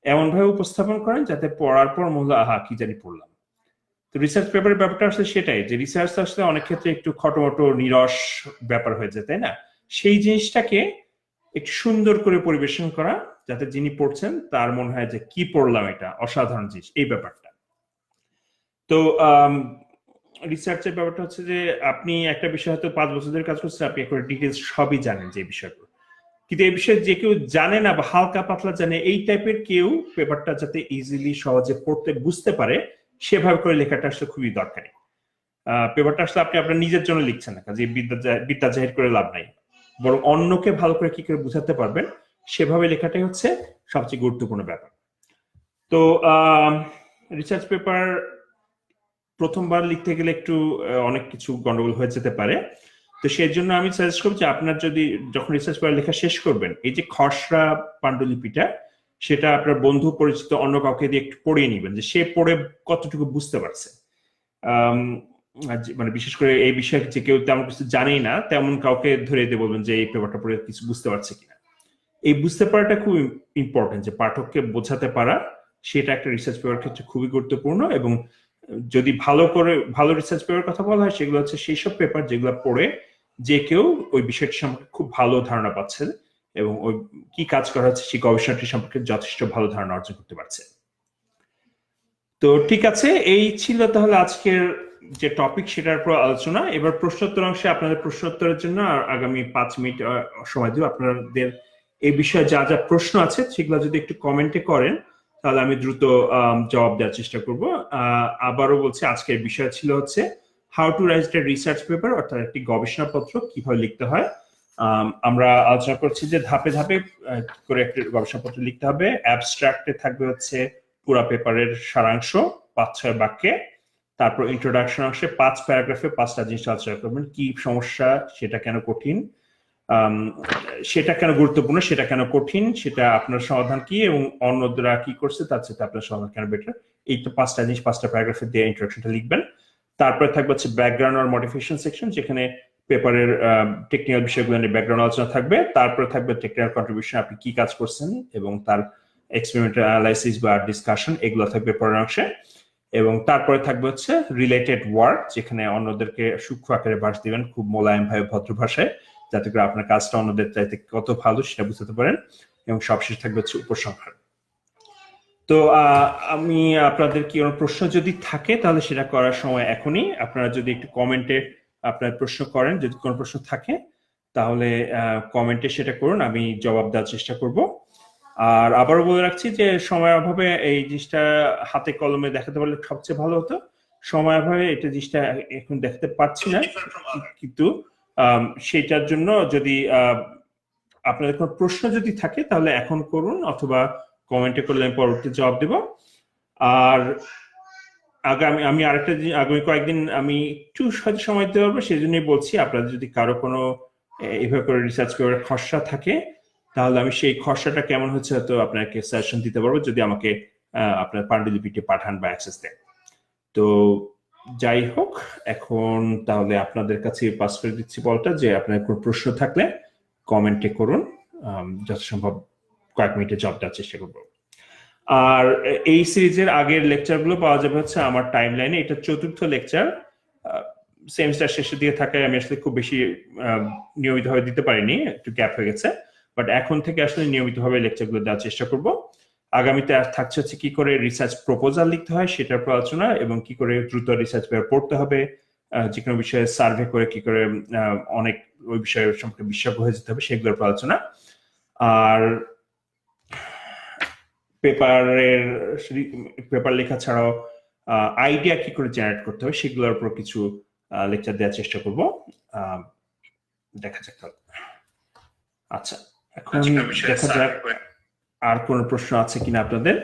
এমন ভাবে উপস্থাপন করেন যাতে পড়ার পর মনে হলো আহা কি জানি পড়লাম। তো রিসার্চ পেপারের ব্যাপারটা আসলে সেটাই, যে রিসার্চ আসলে অনেক ক্ষেত্রে একটু খটোমটো নিরস ব্যাপার হয়ে যায়, তাই না? সেই জিনিসটাকে একটু সুন্দর করে পরিবেশন করা যাতে যিনি পড়ছেন তার মনে হয় যে কি পড়লাম, এটা অসাধারণ জিনিস, এই ব্যাপারটা। তো রিসার্চের ব্যাপারটা হচ্ছে যে আপনি একটা বিষয় হয়তো 5 বছর ধরে কাজ করছেন, আপনি একটা ডিটেলস সবই জানেন যে বিষয়গুলো, কিন্তু এই বিষয়ে যে কেউ জানে না বা হালকা পাতলা জানে, এই টাইপের কেউ পেপারটা যাতে ইজিলি সহজে পড়তে বুঝতে পারে সেভাবে করে লেখাটা আসলে খুবই দরকারি। পেপারটা আসলে আপনি আপনার নিজের জন্য লিখছেন না, কাজে বিদ্যা জাহির করে লাভ নাই, বরং অন্যকে ভালো করে কি করে বুঝাতে পারবেন সেভাবে লেখাটাই হচ্ছে সবচেয়ে গুরুত্বপূর্ণ ব্যাপার। তো রিসার্চ পেপার প্রথমবার লিখতে গেলে একটু অনেক কিছু গন্ডগোল হয়ে যেতে পারে। তো সেই জন্য আমি সাজেস্ট করব যে আপনার যদি যখন রিসার্চ পেপার লেখা শেষ করবেন, এই যে খসড়া পাণ্ডুলিপিটা সেটা আপনার বন্ধু পরিচিত অন্য কাউকে দিয়ে একটু পড়িয়ে নিবেন, যে সে পড়ে কতটুকু বুঝতে পারছে। মানে বিশেষ করে এই বিষয়ে যে কেউ তেমন কিছু জানেই না তেমন কাউকে ধরে দিয়ে বলবেন যে এই পেপারটা পড়ে কিছু বুঝতে পারছে কিনা। এই বুঝতে পারাটা খুব ইম্পর্টেন্ট, যে পাঠককে বোঝাতে পারা সেটা একটা রিসার্চ পেপার ক্ষেত্রে খুবই গুরুত্বপূর্ণ। এবং যদি ভালো রিসার্চ পেপার কথা বলা হয়, সেগুলো হচ্ছে সেই সব পেপার যেগুলো পড়ে যে কেউ ওই বিষয়টি সম্পর্কে খুব ভালো ধারণা পাচ্ছে এবং ওই কি কাজ করা হচ্ছে সেই গবেষণাটি সম্পর্কে যথেষ্ট ভালো ধারণা অর্জন করতে পারছে। তো ঠিক আছে, এই ছিল তাহলে আজকের যে টপিক সেটার উপর আলোচনা। এবার প্রশ্নোত্তর অংশে আপনাদের প্রশ্নোত্তরের জন্য আগামী 5 মিনিট সময় দিব। আপনাদের এই বিষয়ে যা যা প্রশ্ন আছে সেগুলো যদি একটু কমেন্টে করেন তাহলে আমি দ্রুত জবাব দেওয়ার চেষ্টা করব। আবারও বলছি, আজকের বিষয় ছিল হচ্ছে how to write a research paper, অর্থাৎ একটি গবেষণাপত্র কিভাবে লিখতে হয়। আমরা আলোচনা করছি যে ধাপে ধাপে করে একটি গবেষণাপত্র লিখতে হবে। অ্যাবস্ট্রাক্টে থাকবে হচ্ছে পুরা পেপারের সারাংশ 5-6 বাক্যে, তারপর ইন্ট্রোডাকশন অংশে 5 প্যারাগ্রাফে 5টা জিনিস আলোচনা করবেন। কি সমস্যা, সেটা কেন কঠিন, সেটা কেন গুরুত্বপূর্ণ, সেটা কেন কঠিন, সেটা আপনার সমাধান কি, এবং অন্যরা কি করছে তার সাথে আপনার সমাধান কেন বেটার। এই তো 5টা জিনিস 5টা প্যারাগ্রাফে দিয়ে ইন্ট্রোডাকশনটা লিখবেন। তারপরে থাকবে হচ্ছে ব্যাকগ্রাউন্ড আর মোটিভেশন সেকশন, যেখানে পেপারের টেকনিক্যাল বিষয়গুলো নিয়ে ব্যাকগ্রাউন্ড আলোচনা থাকবে। তারপরে থাকবে টেকনিক্যাল কন্ট্রিবিউশন, আপনি কি কাজ করছেন এবং তার এক্সপেরিমেন্টাল অ্যানালাইসিস বা ডিসকাশন, এগুলো থাকবে পরের অংশে। এবং তারপরে থাকবে হচ্ছে রিলেটেড ওয়ার্ক, যেখানে অন্যদেরকে সূক্ষ্ম আকারে ভাষ দিবেন খুব মোলায়েম ভাবে ভদ্র ভাষায়, যাতে করে আপনার কাজটা অন্যদের চাইতে কত ভালো সেটা বুঝতে পারেন। এবং সবশেষে থাকবে হচ্ছে উপসংহার। তো আমি আপনাদের কি কোনো প্রশ্ন যদি থাকে তাহলে সেটা করার সময় এখনই। আপনারা যদি একটু কমেন্টে আপনার প্রশ্ন করেন, যদি কোনো প্রশ্ন থাকে তাহলে কমেন্টে সেটা করুন, আমি জবাব দেওয়ার চেষ্টা করব। আর আবারও বলে রাখছি যে সময়ের অভাবে এই জিনিসটা হাতে কলমে দেখাতে পারলে সবচেয়ে ভালো হতো। সময়ের অভাবে এটা জিনিসটা এখন দেখতে পাচ্ছি না, কিন্তু সেটার জন্য যদি আপনাদের কোনো প্রশ্ন যদি থাকে তাহলে এখন করুন, অথবা কমেন্টে করলে আমি পরবর্তী জবাব দেব। আর আমি আরেকটা আগামী কয়েকদিন আমি একটু হয়তো সময় দিতে পারবো, সেই জন্যই বলছি আপনাদের যদি কারো কোনো এভাবে করে রিসার্চ করার খসড়া থাকে তাহলে আমি সেই খসড়াটা কেমন হচ্ছে হয়তো আপনাকে সাজেশন দিতে পারবো, যদি আমাকে আপনার পান্ডুলিপিটি পাঠান বা অ্যাক্সেস দেন। তো যাই হোক, এখন তাহলে আপনাদের কাছে পাস করে দিচ্ছি বলটা, যে আপনার কোনো প্রশ্ন থাকলে কমেন্টে করুন, যথাসম্ভব কয়েক মিনিটে জবাব দেওয়ার চেষ্টা করবো। আর এই সিরিজের আগের লেকচারগুলো পাওয়া যাবে হচ্ছে আমার টাইমলাইনে। এটা 4র্থ লেকচার, সেমিস্টার শেষের দিকে থাকায় আমি আসলে খুব বেশি নিয়মিতভাবে দিতে পারিনি, একটু গ্যাপ হয়ে গেছে। বাট এখন থেকে আসলে নিয়মিতভাবে লেকচারগুলো দেওয়ার চেষ্টা করব। আগামীতে থাকছে হচ্ছে কি করে রিসার্চ প্রপোজাল লিখতে হয় সেটার উপর আলোচনা, এবং কি করে দ্রুত রিসার্চ পেপার পড়তে হবে, যে কোনো বিষয়ে সার্ভে করে কি করে অনেক ওই বিষয়ের সম্পর্কে বিশেষজ্ঞ হয়ে যেতে হবে, সেগুলোর উপর আলোচনা। আর পেপার লেখা ছাড়াও আইডিয়া কি করে জেনারেট করতে হবে সেগুলোর উপর কিছু লেকচার দেওয়ার চেষ্টা করব। দেখা যাক। আচ্ছা, এখন দেখা যাক আর কোন প্রশ্ন আছে কিনা আপনাদের।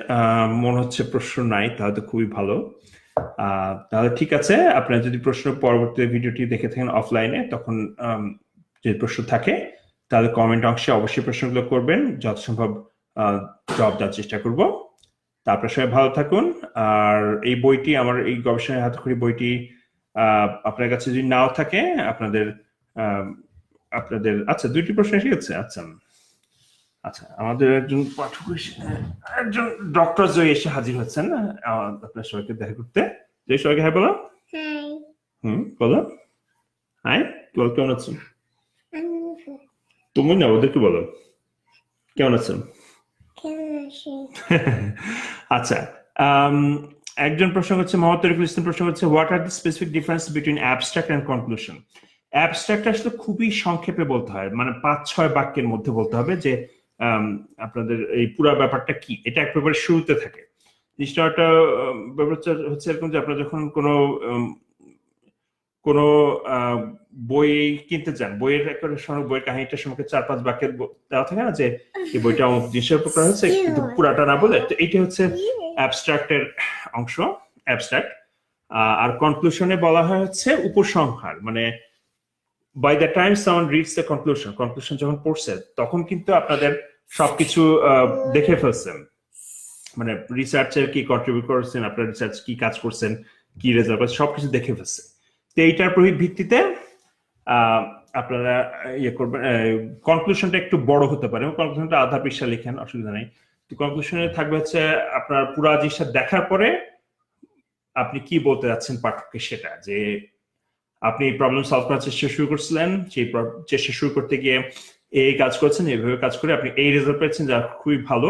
মনে হচ্ছে প্রশ্ন নাই, তাহলে তো খুবই ভালো। তাহলে ঠিক আছে, আপনারা যদি প্রশ্ন পরবর্তী ভিডিওটি দেখে থাকেন অফলাইনে, তখন যদি প্রশ্ন থাকে তাহলে কমেন্ট অংশে অবশ্যই প্রশ্নগুলো করবেন, যথাসম্ভব জবাব দেওয়ার চেষ্টা করব। তারপর সবাই ভালো থাকুন। আর এই বইটি, আমার এই গবেষণার হাতখড়ি বইটি আপনার কাছে যদি নাও থাকে, আপনাদের আচ্ছা, 2টি প্রশ্ন এসে গেছে। আচ্ছা, আমাদের একজন পাঠক, একজন ডক্টর জয় এসে হাজির হচ্ছেন আপনার সবাইকে দেখা করতে। জয়, সবাইকে হাই বলো। বলো হাই, বল, কেমন আছো? তুমি না, ওদেরকে বলো কেমন আছো। আচ্ছা, একজন প্রশ্ন হচ্ছে, মোহাম্মদ তরিকুল ইসলাম প্রশ্ন হচ্ছে, what are the specific difference between abstract and conclusion. Abstract আসলে খুবই সংক্ষেপে বলতে হয়, মানে 5-6 বাক্যের মধ্যে বলতে হবে যে আপনাদের এই পুরো ব্যাপারটা কি। এটা একেবারে শুরুতে থাকে। জিনিসটা ব্যাপারটা হচ্ছে এরকম যে আপনারা যখন কোনো বই কিনতে যান, বইয়ের একেবারে বইয়ের কাহিনীটা সম্পর্কে 4-5 বাক্যের দেওয়া থাকে না, যে এই বইটা অমুক জিনিসের উপর করা হয়েছে, কিন্তু পুরাটা না বলে। তো এইটা হচ্ছে অ্যাবস্ট্রাক্টের অংশ, অ্যাবস্ট্রাক্ট। আর কনক্লুশনে বলা হয় হচ্ছে উপসংহার, মানে by the time someone reads the conclusion যখন পড়ছে তখন কিন্তু আপনাদের সবকিছু দেখে ফেলছেন, মানে রিসার্চের কি কন্ট্রিবিউট করছেন, আপনার রিসার্চ কি কাজ করছেন, কি রেজাল্ট, সবকিছু দেখে ফেলছে। তো এইটার ভিত্তিতে আপনারা ইয়ে করবেন, কনক্লুশনটা একটু বড় হতে পারে, কনক্লুশনটা আধা পৃষ্ঠা লিখেন, অসুবিধা নেই। তো কনক্লুশনে থাকবে হচ্ছে আপনার পুরা জিনিসটা দেখার পরে আপনি কি বলতে যাচ্ছেন পাঠককে, সেটা যে আপনি প্রবলেম সলভ করার চেষ্টা শুরু করছিলেন, সেই চেষ্টা শুরু করতে গিয়ে এই কাজ করছেন, এইভাবে কাজ করে আপনি এই রেজাল্ট পেয়েছেন, যা খুবই ভালো,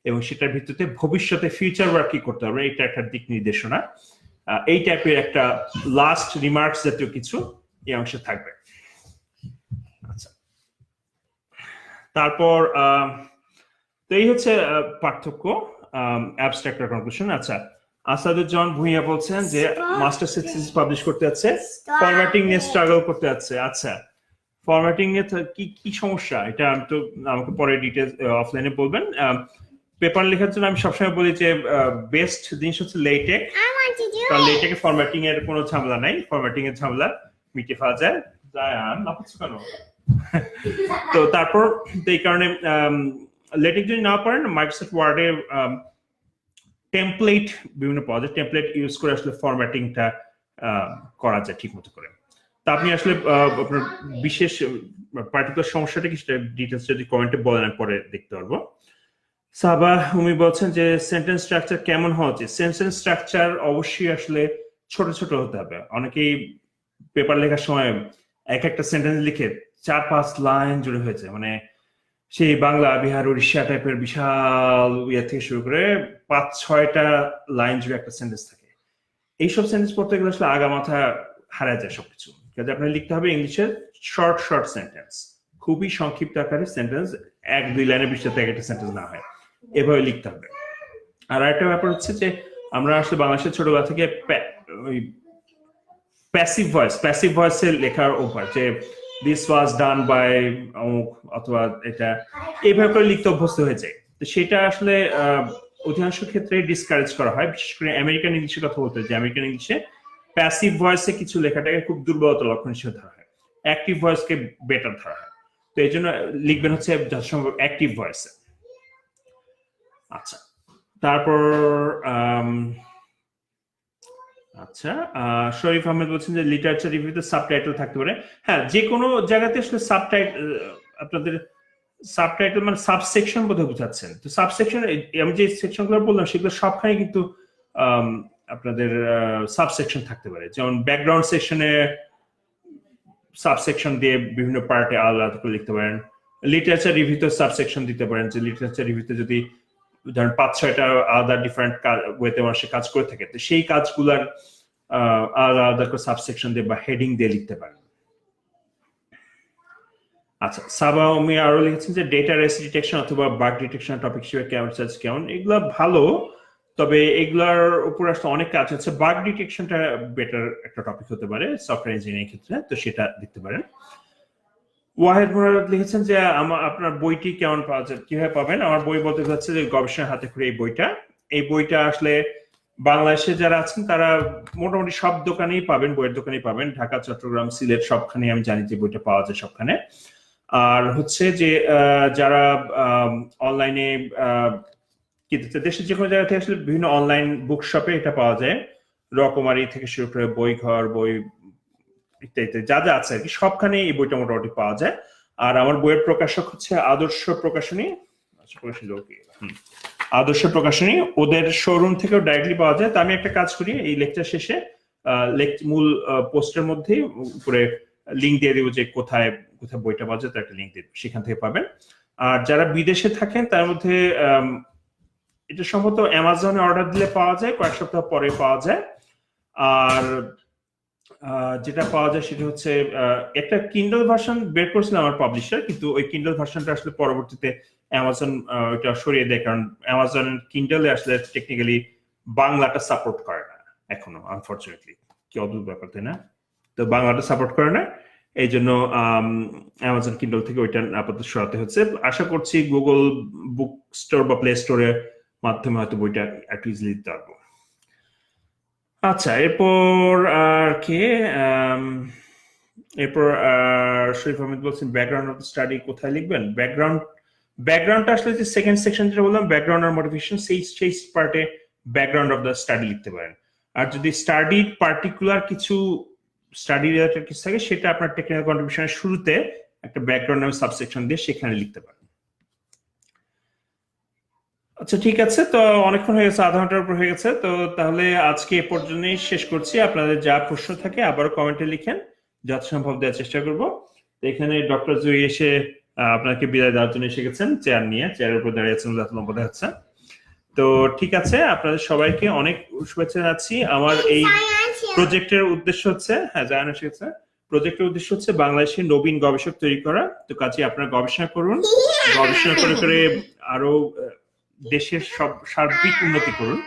এবং সেটার ভিত্তিতে ভবিষ্যতে ফিউচার ওয়ার্ক কি করতে হবে, এটা একটা দিক নির্দেশনা। এই টাইপের একটা লাস্ট রিমার্কস জাতীয় কিছু এই অংশে থাকবে। আচ্ছা, তারপর তো এই হচ্ছে পার্থক্য অ্যাবস্ট্রাক্ট আর কনক্লুশন। আচ্ছা, আসাদুজ্জামান ভুঁইয়া বলছেন যে মাস্টার থিসিস পাবলিশ করতে যাচ্ছে, ফরম্যাটিং নিয়ে স্ট্রাগল করতে যাচ্ছে। আচ্ছা, ফরম্যাটিং নিয়ে কি সমস্যা, এটা আমি তো আমাকে পরে ডিটেইলস অফলাইনে বলবেন। পেপার লেখার জন্য আমি সবসময় বলি যে বেস্ট জিনিস হচ্ছে লেটেক, কারণ লেটেকে ফরম্যাটিং এর কোনো ঝামেলা নাই, ফরম্যাটিং এর ঝামেলা মিটে ফেলা যায়। না হচ্ছে কেন? তো তারপর এই কারণে লেটেক যদি না পারেন, মাইক্রোসফট ওয়ার্ডে টেমপ্লেট বিভিন্ন পাওয়া যায়, টেমপ্লেট ইউজ করে আসলে ফরম্যাটিংটা করা যায় ঠিক মতো করে। তা আপনি আসলে আপনার বিশেষ পার্টিকুলার সমস্যাটা কি, সেটা ডিটেলস যদি কমেন্টে বলেন আমি পরে দেখতে পারবো। সাবা উমি বলছেন যে সেন্টেন্স স্ট্রাকচার কেমন হওয়া উচিত। সেন্টেন্স স্ট্রাকচার অবশ্যই আসলে ছোট ছোট হতে হবে। অনেকেই পেপার লেখার সময় এক একটা সেন্টেন্স লিখে 4-5 লাইন জুড়ে হয়েছে, মানে সেই বাংলা বিহার উড়িষ্যা টাইপের বিশাল ইয়ে থেকে শুরু করে 5-6টা লাইন জুড়ে একটা সেন্টেন্স থাকে। এইসব সেন্টেন্স পড়তে গেলে আসলে আগা মাথা হারায় যায় সবকিছু। কাজে আপনার লিখতে হবে ইংলিশের শর্ট সেন্টেন্স, খুবই সংক্ষিপ্ত আকারে সেন্টেন্স, 1-2 লাইনের বেশি যাতে একটা সেন্টেন্স না হয়, এভাবে লিখতে হবে। আর একটা ব্যাপার হচ্ছে যে আমরা আসলে বাংলাদেশের ছোটবেলা থেকে প্যাসিভ ভয়েসে লেখার অভ্যাস, যে দিস ওয়াজ ডান বাই অথবা এটা এইভাবে করে লিখতে অভ্যস্ত হয়ে যায়। তো সেটা আসলে অধিকাংশ ক্ষেত্রে ডিসকারেজ করা হয়, বিশেষ করে আমেরিকান ইংলিশের কথা বলতে, যে আমেরিকান ইংলিশে প্যাসিভ ভয়েসে কিছু লেখাটাকে খুব দুর্বলতা লক্ষণ হিসেবে ধরা হয়, অ্যাক্টিভ ভয়েসকে বেটার ধরা হয়। তো এই জন্য লিখবেন হচ্ছে যথাসম্ভব অ্যাক্টিভ ভয়েসে। আচ্ছা, তারপর আচ্ছা, শরীফ আহমেদ বলছেন যে লিটারেচার রিভিউতে সাবটাইটেল থাকতে পারে। হ্যাঁ, যে কোনো জায়গাতে আসলে আপনাদের সাবটাইটেল মানে সাবসেকশন বোধহয় বুঝাচ্ছেন। তো সাবসেকশন, আমি যে সেকশনগুলো বললাম সেগুলো সবখানে কিন্তু আপনাদের সাবসেকশন থাকতে পারে। যেমন ব্যাকগ্রাউন্ড সেকশনে সাবসেকশন দিয়ে বিভিন্ন পার্টে আলাদা করে লিখতে পারেন। লিটারেচার রিভিউতে সাবসেকশন দিতে পারেন, যে লিটারেচার রিভিউতে যদি ধরেন 5-6টা আলাদা ডিফারেন্ট ওয়েতে মানুষের কাজ করে থাকে, তো সেই কাজগুলার আলাদা আলাদা করে সাবসেকশন দিয়ে বা হেডিং দিয়ে লিখতে পারেন। আচ্ছা, সাবা উমি আরো লিখেছেন যে ডেটা রেস ডিটেকশন অথবা বাগ ডিটেকশন টপিক হিসেবে কেমন, এগুলা ভালো, তবে এগুলার উপর আসলে অনেক কাজ আছে। বাগ ডিটেকশনটা বেটার একটা টপিক হতে পারে সফটওয়্যার ইঞ্জিনিয়ারিং ক্ষেত্রে, তো সেটা দেখতে পারেন। ওয়াহেদ মুরাদ লিখেছেন যে আপনার বইটি কেমন পাওয়া যায়, কিভাবে পাবেন? আমার বই বলতে যাচ্ছে যে গবেষণা হাতে খড়ি এই বইটা আসলে বাংলাদেশে যারা আছেন তারা মোটামুটি সব দোকানেই পাবেন, বইয়ের দোকানেই পাবেন, ঢাকা, চট্টগ্রাম, সিলেট সবখানে আমি জানি যে বইটা পাওয়া যায় সবখানে। আর হচ্ছে যে যারা অনলাইনে কিনতে, দেশের যে কোনো জায়গা থেকে আসলে বিভিন্ন অনলাইন বুকশপে এটা পাওয়া যায়, রকমারি থেকে শুরু করে বই ঘর, বই ইত্যাদি যা যা আছে আর কি, সবখানে এই বইটা মোটামুটি পাওয়া যায়। আর আমার বইয়ের প্রকাশক হচ্ছে আদর্শ প্রকাশনী, ওদের শোরুম থেকেও ডাইরেক্টলি পাওয়া যায়। তো আমি একটা কাজ করি, এই লেকচার শেষে মূল পোস্টের মধ্যে উপরে লিঙ্ক দিয়ে দেবো যে কোথায় কোথায় বইটা পাওয়া যায়, তার একটা লিঙ্ক দিয়ে সেখান থেকে পাবেন। আর যারা বিদেশে থাকেন তার মধ্যে এটা সম্ভবত অ্যামাজনে অর্ডার দিলে পাওয়া যায়, কয়েক সপ্তাহ পরে পাওয়া যায়। আর যেটা পাওয়া যায় সেটা হচ্ছে একটা কিন্ডল ভার্সন বের করেছিলাম আমার পাবলিশার, কিন্তু ওই কিন্ডল ভার্সনটা আসলে পরবর্তীতে অ্যামাজন ওইটা সরিয়ে দেয়, কারণ অ্যামাজন কিন্ডলে আসলে টেকনিক্যালি বাংলাটা সাপোর্ট করে না এখনো, আনফরচুনেটলি। কি অদ্ভুত ব্যাপার, তাই না? তো বাংলাটা সাপোর্ট করে না, এই জন্য অ্যামাজন কিন্ডল থেকে ওইটা আপাতত সরাতে হচ্ছে। আশা করছি গুগল বুক স্টোর বা প্লে স্টোরের মাধ্যমে হয়তো বইটা একটু ইজিলি দিতে পারবো। আচ্ছা, এরপর আর কে শরীফ আহমেদ বলছেন ব্যাকগ্রাউন্ড অফ স্টাডি কোথায় লিখবেন? ব্যাকগ্রাউন্ডটা আসলে যে সেকেন্ড সেকশন যেটা বললাম, ব্যাকগ্রাউন্ড আর মোটিভেশন, সেই পার্টে ব্যাকগ্রাউন্ড অফ দ্য স্টাডি লিখতে পারেন। আর যদি স্টাডির পার্টিকুলার কিছু স্টাডি রিলেটেড কিছু থাকে, সেটা আপনার টেকনিক্যাল কন্ট্রিবিউশনের শুরুতে একটা ব্যাকগ্রাউন্ড নামে সাবসেকশন দিয়ে সেখানে লিখতে পারেন। আচ্ছা, ঠিক আছে, তো অনেকক্ষণ হয়ে গেছে, আধা ঘন্টার উপর হয়ে গেছে। তো তাহলে আজকে এ পর্যন্তই শেষ করছি। আপনাদের যা প্রশ্ন থাকে আবারও কমেন্টে লিখেন, যথাসম্ভব দেওয়ার চেষ্টা করব। তো এখানে ডক্টর জুই এসে আপনাকে বিদায় দেওয়ার জন্য এসে গেছেন, চেয়ারের উপর দাঁড়িয়ে আছেন, লম্বা হচ্ছে। তো ঠিক আছে, আপনাদের সবাইকে অনেক শুভেচ্ছা জানাচ্ছি। আমার এই প্রজেক্টের উদ্দেশ্য হচ্ছে, হ্যাঁ জানানো এসেছে, প্রজেক্টের উদ্দেশ্য হচ্ছে বাংলাদেশের নবীন গবেষক তৈরি করা। তো কাজে আপনারা গবেষণা করুন, গবেষণা করে আরো দেশের সব সার্বিক উন্নতি করুন।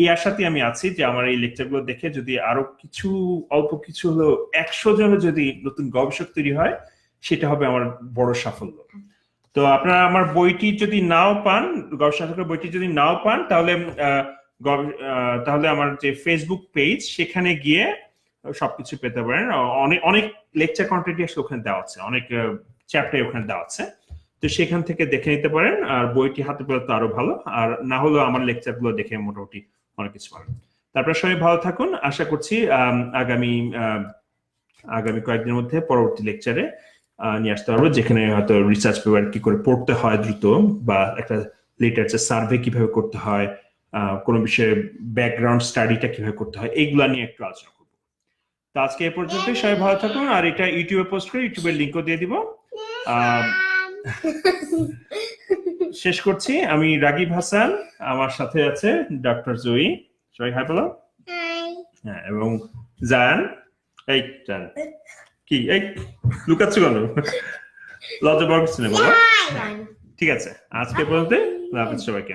এই আশাতে আমি আছি যে আমার এই লেকচারগুলো দেখে যদি আরো অল্প কিছু হলো 100 জন যদি নতুন গবেষক তৈরি হয়, সেটা হবে আমার বড় সাফল্য। তো আপনারা আমার বইটি যদি নাও পান, গবেষণা বইটি যদি নাও পান, তাহলে আমার যে ফেসবুক পেজ, সেখানে গিয়ে সবকিছু পেতে পারেন। অনেক লেকচার কন্টেন্ট আসলে ওখানে দেওয়া আছে, অনেক চ্যাপ্টার ওখানে দেওয়া আছে, তো সেখান থেকে দেখে নিতে পারেন। আর বইটি হাতে পেলে তো আরো ভালো, আর না হলেও আমার লেকচার গুলো দেখে মোটামুটি অনেক কিছু পাবেন। তারপরে সবাই ভালো থাকুন। আশা করছি আগামী কয়েকদিনের মধ্যে পরবর্তী লেকচারে নিয়ে আসতে পারবো, যেখানে হয়তো রিসার্চ পেপার কি করে পড়তে হয় দ্রুত, বা একটা লিটারেচার সার্ভে কিভাবে করতে হয়, কোনো বিষয়ে ব্যাকগ্রাউন্ড স্টাডিটা কিভাবে করতে হয়, এইগুলা নিয়ে একটু আলোচনা করবো। তো আজকে এ পর্যন্তই, সবাই ভালো থাকুন। আর এটা ইউটিউবে পোস্ট করে, ইউটিউবের লিঙ্কও দিয়ে দিব। শেষ করছি। আমি রাগিব হাসান, আমার সাথে আছে ডক্টর জয়ী। সবাই হাই বলো। হ্যাঁ, এবং জান। এই জান কি, এই লুকাচ্ছ কেন? লজ্জা পাওয়ার কিছু নেই বাবা। Fine. ঠিক আছে, আজকে পর্যন্ত সবাইকে।